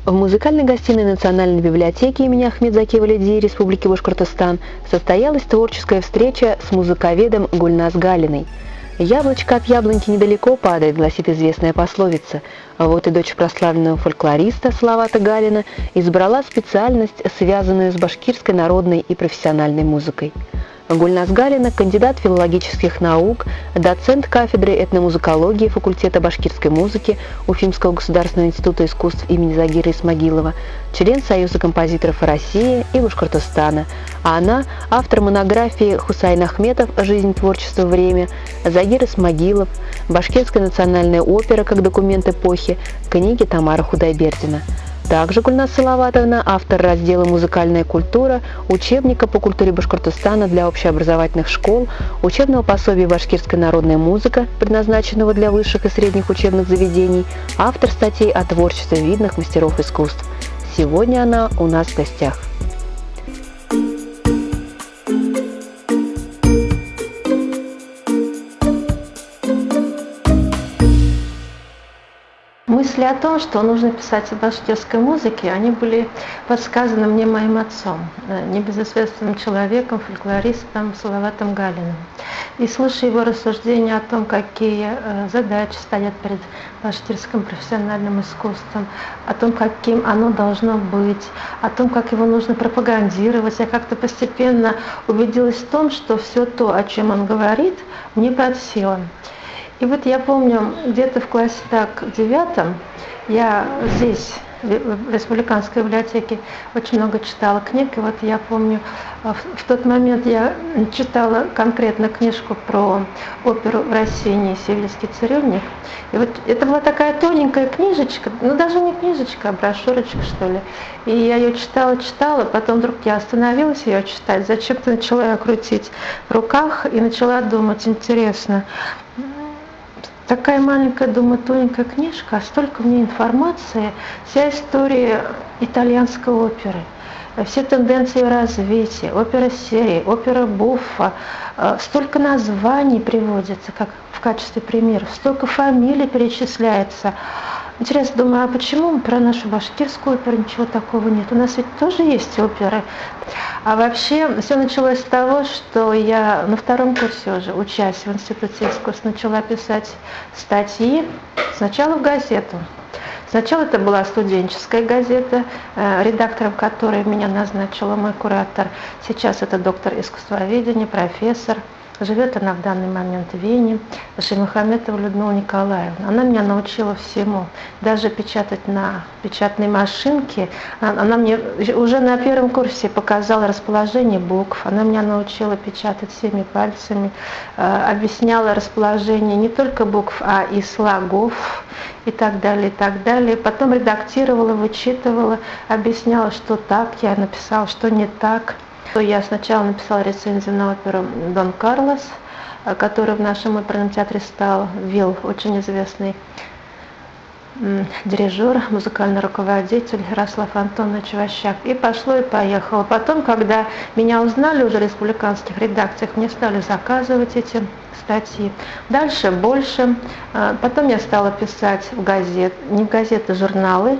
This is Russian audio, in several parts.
В музыкальной гостиной Национальной библиотеки имени Ахмедзаки Валидии Республики Башкортостан состоялась творческая встреча с музыковедом Гульназ Галиной. «Яблочко от яблоньки недалеко падает», гласит известная пословица. А вот и дочь прославленного фольклориста Салавата Галина избрала специальность, связанную с башкирской народной и профессиональной музыкой. Гульназ Галина – кандидат филологических наук, доцент кафедры этномузыкологии факультета башкирской музыки Уфимского государственного института искусств имени Загира Исмагилова, член Союза композиторов России и Башкортостана, а она – автор монографии Хусайн Ахметов «Жизнь, творчество, время», Загир Исмагилов, Башкирская национальная опера как документ эпохи, книги Тамара Худайбердина. Также Гульназ Салаватовна – автор раздела «Музыкальная культура», учебника по культуре Башкортостана для общеобразовательных школ, учебного пособия «Башкирская народная музыка», предназначенного для высших и средних учебных заведений, автор статей о творчестве видных мастеров искусств. Сегодня она у нас в гостях. Мысли о том, что нужно писать о башкирской музыке, они были подсказаны мне моим отцом, небезызвестным человеком, фольклористом Салаватом Галиным. И слушая его рассуждения о том, какие задачи стоят перед башкирским профессиональным искусством, о том, каким оно должно быть, о том, как его нужно пропагандировать, я как-то постепенно убедилась в том, что все то, о чем он говорит, мне под силу. И вот я помню, где-то в классе девятом я здесь, в Республиканской библиотеке, очень много читала книг. И вот я помню, в тот момент я читала конкретно книжку про оперу в России «Севильский цирюльник». И вот это была такая тоненькая книжечка, ну даже не книжечка, а брошюрочка, что ли. И я ее читала, потом вдруг я остановилась ее читать, зачем-то начала ее крутить в руках и начала думать, интересно, такая маленькая, думаю, тоненькая книжка, а столько в ней информации, вся история итальянской оперы, все тенденции развития, опера серии, опера буффа, столько названий приводится, как в качестве примеров, столько фамилий перечисляется. Интересно, думаю, а почему про нашу башкирскую оперу ничего такого нет? У нас ведь тоже есть оперы. А вообще, все началось с того, что я на втором курсе уже, учась в Институте искусств, начала писать статьи сначала в газету. Сначала это была студенческая газета, редактором которой меня назначила мой куратор. Сейчас это доктор искусствоведения, профессор. Живет она в данный момент в Вене, Шаймухаметова Людмила Николаевна. Она меня научила всему, даже печатать на печатной машинке. Она мне уже на первом курсе показала расположение букв. Она меня научила печатать всеми пальцами, объясняла расположение не только букв, а и слогов и так далее, и так далее. Потом редактировала, вычитывала, объясняла, что так я написала, что не так. Я сначала написала рецензию на оперу «Дон Карлос», которую в нашем оперном театре вел очень известный дирижер, музыкальный руководитель Ярослав Антонович Ващак. И пошло и поехало. Потом, когда меня узнали уже в республиканских редакциях, мне стали заказывать эти статьи. Дальше больше. Потом я стала писать в газеты, не в газеты, журналы.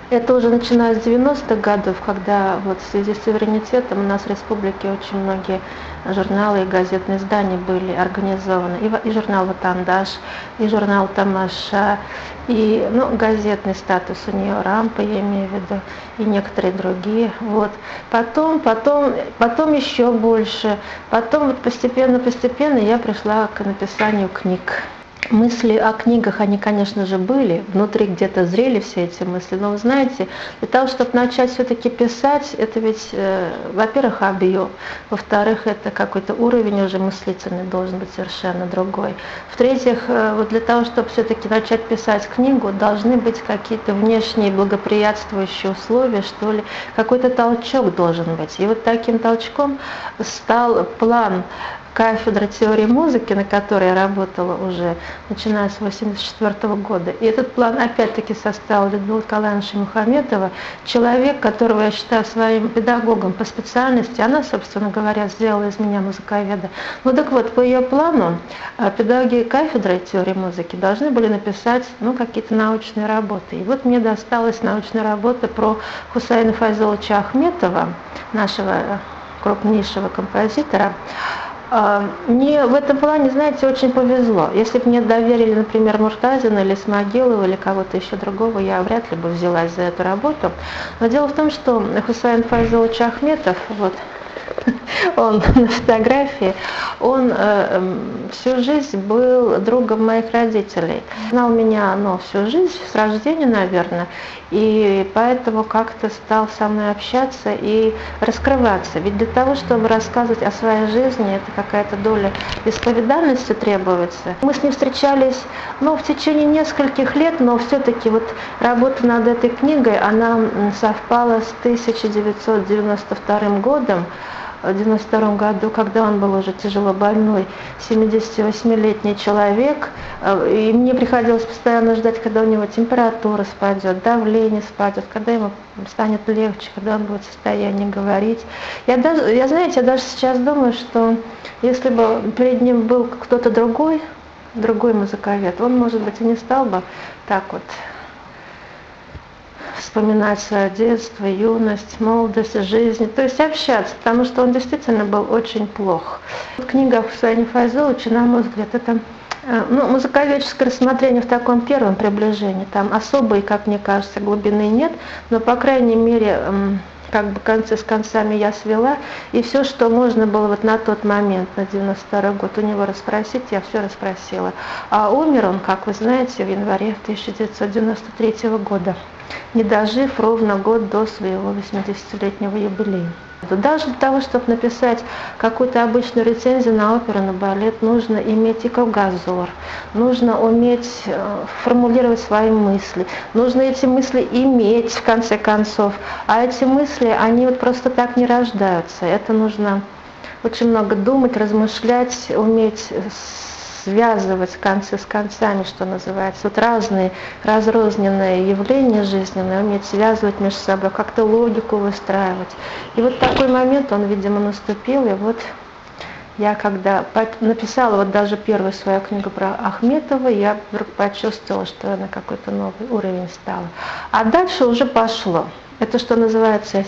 Это уже начиная с 90-х годов, когда вот в связи с суверенитетом у нас в республике очень многие журналы и газетные издания были организованы. И журнал «Ватандаш», и журнал «Тамаша», и газетный статус у нее «Рампа», я имею в виду, и некоторые другие. Вот. Потом еще больше. Потом вот постепенно я пришла к написанию книг. Мысли о книгах, они, конечно же, были, внутри где-то зрели все эти мысли, но вы знаете, для того, чтобы начать все-таки писать, это ведь, во-первых, объем, во-вторых, это какой-то уровень уже мыслительный должен быть совершенно другой. В-третьих, вот для того, чтобы все-таки начать писать книгу, должны быть какие-то внешние благоприятствующие условия, что ли, какой-то толчок должен быть. И вот таким толчком стал план, кафедра теории музыки, на которой я работала уже, начиная с 1984 года. И этот план опять-таки составил Людмила Николаевна Шаймухаметова, человек, которого я считаю своим педагогом по специальности. Она, собственно говоря, сделала из меня музыковеда. Ну так вот, по ее плану педагоги кафедры теории музыки должны были написать какие-то научные работы. И вот мне досталась научная работа про Хусайна Файзуловича Ахметова, нашего крупнейшего композитора. Мне в этом плане, знаете, очень повезло. Если бы мне доверили, например, Муртазина или Смогилова или кого-то еще другого, я вряд ли бы взялась за эту работу. Но дело в том, что Хусайн Файзулович Ахметов, вот, он на фотографии, он всю жизнь был другом моих родителей. Знал меня всю жизнь, с рождения, наверное, и поэтому как-то стал со мной общаться и раскрываться. Ведь для того, чтобы рассказывать о своей жизни, это какая-то доля исповедальности требуется. Мы с ним встречались в течение нескольких лет, но все-таки вот работа над этой книгой, она совпала с 1992 годом. В 1992 году, когда он был уже тяжело больной, 78-летний человек, и мне приходилось постоянно ждать, когда у него температура спадет, давление спадет, когда ему станет легче, когда он будет в состоянии говорить. Я даже сейчас думаю, что если бы перед ним был кто-то другой музыковед, он, может быть, и не стал бы так вот вспоминать свое детство, юность, молодость, жизнь, то есть общаться, потому что он действительно был очень плох. Книга Хусайна Файзуловича, на мой взгляд, это музыковедческое рассмотрение в таком первом приближении. Там особой, как мне кажется, глубины нет, но, по крайней мере, концы с концами я свела, и все, что можно было вот на тот момент, на 92 год, у него расспросить, я все расспросила. А умер он, как вы знаете, в январе 1993 года, не дожив ровно год до своего 80-летнего юбилея. Даже для того, чтобы написать какую-то обычную рецензию на оперу, на балет, нужно иметь и кругозор, нужно уметь формулировать свои мысли, нужно эти мысли иметь, в конце концов. А эти мысли, они вот просто так не рождаются. Это нужно очень много думать, размышлять, уметь связывать концы с концами, что называется. Вот разные разрозненные явления жизненные, уметь связывать между собой, как-то логику выстраивать. И вот такой момент, он, видимо, наступил, и вот я когда написала вот даже первую свою книгу про Ахметова, я вдруг почувствовала, что я на какой-то новый уровень стала. А дальше уже пошло. Это, что называется,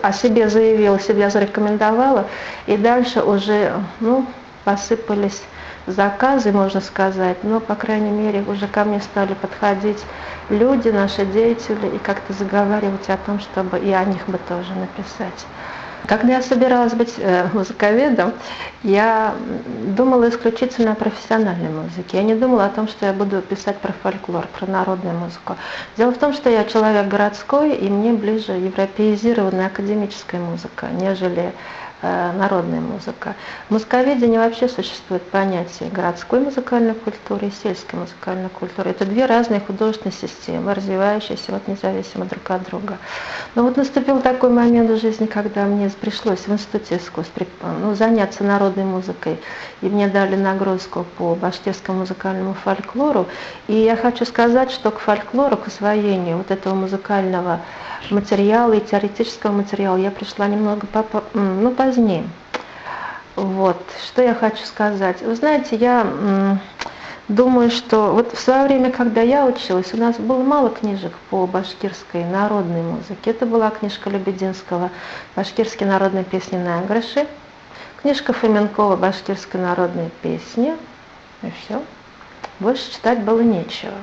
о себе заявила, себя зарекомендовала, и дальше уже посыпались заказы, можно сказать, но, по крайней мере, уже ко мне стали подходить люди, наши деятели, и как-то заговаривать о том, чтобы и о них бы тоже написать. Когда я собиралась быть музыковедом, я думала исключительно о профессиональной музыке. Я не думала о том, что я буду писать про фольклор, про народную музыку. Дело в том, что я человек городской, и мне ближе европеизированная академическая музыка, нежели народная музыка. В музыковедении вообще существует понятие городской музыкальной культуры и сельской музыкальной культуры. Это две разные художественные системы, развивающиеся независимо друг от друга. Но вот наступил такой момент в жизни, когда мне пришлось в институте искусств заняться народной музыкой, и мне дали нагрузку по башкирскому музыкальному фольклору. И я хочу сказать, что к фольклору, к освоению вот этого музыкального материала и теоретического материала я пришла немного позднее. Вот, что я хочу сказать. Вы знаете, я думаю, что вот в свое время, когда я училась, у нас было мало книжек по башкирской народной музыке. Это была книжка Лебединского «Башкирские народные песни на Агрыше», книжка Фоменкова «Башкирские народные песни», и все. Больше читать было нечего.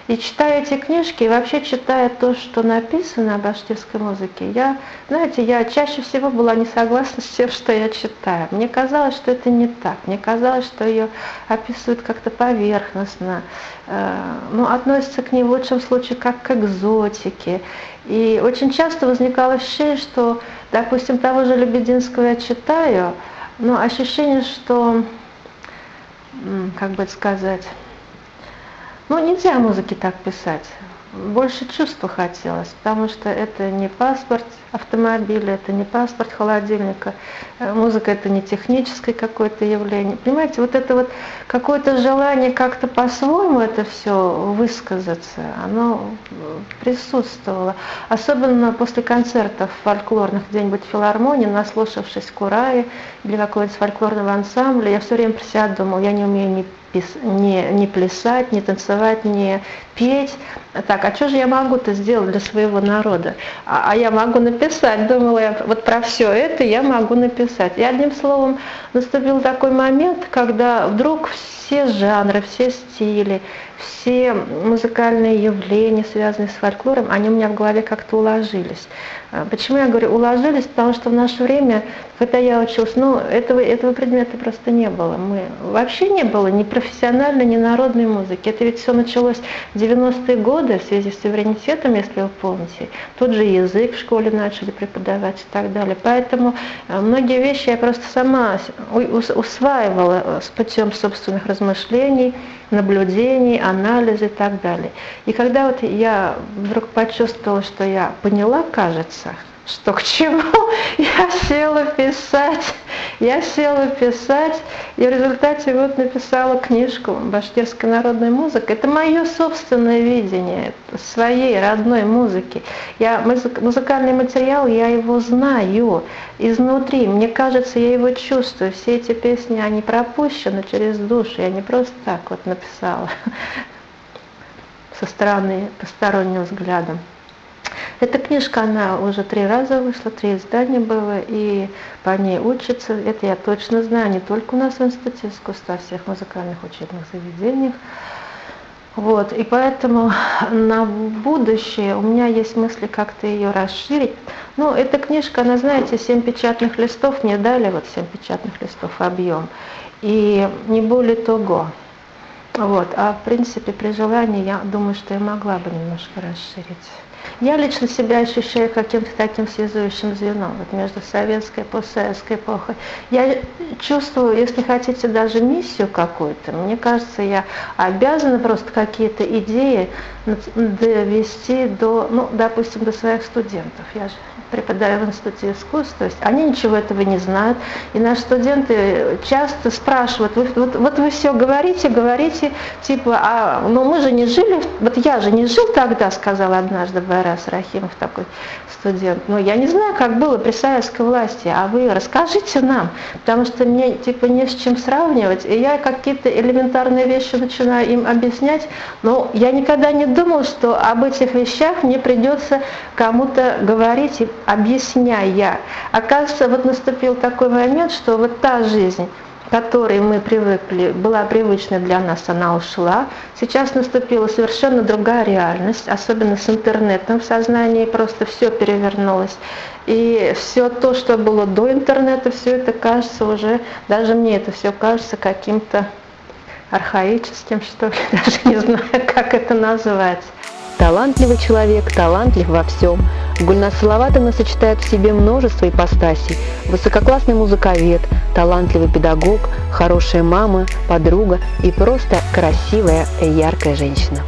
И читая эти книжки, и вообще читая то, что написано о башкирской музыке, я чаще всего была не согласна с тем, что я читаю. Мне казалось, что это не так. Мне казалось, что ее описывают как-то поверхностно, относятся к ней в лучшем случае как к экзотике. И очень часто возникало ощущение, что, допустим, того же Лебединского я читаю, но ощущение, что, как бы это сказать, нельзя о музыке так писать. больше чувства хотелось, потому что это не паспорт автомобиля, это не паспорт холодильника, музыка это не техническое какое-то явление. Понимаете, вот это вот какое-то желание как-то по-своему это все высказаться, оно присутствовало. Особенно после концертов фольклорных где-нибудь в филармонии, наслушавшись Кураи или какого-нибудь фольклорного ансамбля, я все время про себя думала, я не умею не плясать, не танцевать, не петь. Так, а что же я могу-то сделать для своего народа? А я могу написать, думала я, вот про все это я могу написать. И одним словом, наступил такой момент, когда вдруг все жанры, все стили, все музыкальные явления, связанные с фольклором, они у меня в голове как-то уложились. Почему я говорю уложились? Потому что в наше время, когда я училась, этого предмета просто не было. Вообще не было ни профессиональной, ни народной музыки. Это ведь все началось в 90-е годы в связи с суверенитетом, если вы помните. Тот же язык в школе начали преподавать и так далее. Поэтому многие вещи я просто сама усваивала с путем собственных размышлений, наблюдений, анализа и так далее. И когда вот я вдруг почувствовала, что я поняла, кажется, что к чему, я села писать, и в результате вот написала книжку «Башкирская народная музыка». Это мое собственное видение своей родной музыки. Музыкальный материал, я его знаю изнутри, мне кажется, я его чувствую. Все эти песни, они пропущены через душу, я не просто так вот написала со стороны, посторонним взглядом. Эта книжка, она уже 3 раза вышла, 3 издания было, и по ней учатся, это я точно знаю, не только у нас в Институте искусства, а в всех музыкальных учебных заведениях. Вот, и поэтому на будущее у меня есть мысли как-то ее расширить. Ну, эта книжка, она, знаете, 7 печатных листов мне дали, вот 7 печатных листов объем, и не более того. Вот, а в принципе при желании я думаю, что я могла бы немножко расширить. Я лично себя ощущаю каким-то таким связующим звеном вот между советской и постсоветской эпохой. Я чувствую, если хотите, даже миссию какую-то. Мне кажется, я обязана просто какие-то идеи довести допустим, до своих студентов. Я же преподаю в Институте искусств, то есть они ничего этого не знают. И наши студенты часто спрашивают, вот вы все говорите, типа, мы же не жили, вот я же не жил тогда, сказал однажды Байрас Рахимов, такой студент. Но я не знаю, как было при советской власти, а вы расскажите нам, потому что мне типа не с чем сравнивать. И я какие-то элементарные вещи начинаю им объяснять, но я никогда не думала, что об этих вещах мне придется кому-то говорить и объясняя. Оказывается, вот наступил такой момент, что вот та жизнь, к которой мы привыкли, была привычна для нас, она ушла. Сейчас наступила совершенно другая реальность, особенно с интернетом в сознании, просто все перевернулось. И все то, что было до интернета, все это кажется уже, даже мне это все кажется каким-то архаическим, что ли, даже не знаю, как это назвать. Талантливый человек, талантлив во всем. Гульназ Салаватовна сочетает в себе множество ипостасей. Высококлассный музыковед, талантливый педагог, хорошая мама, подруга и просто красивая, яркая женщина.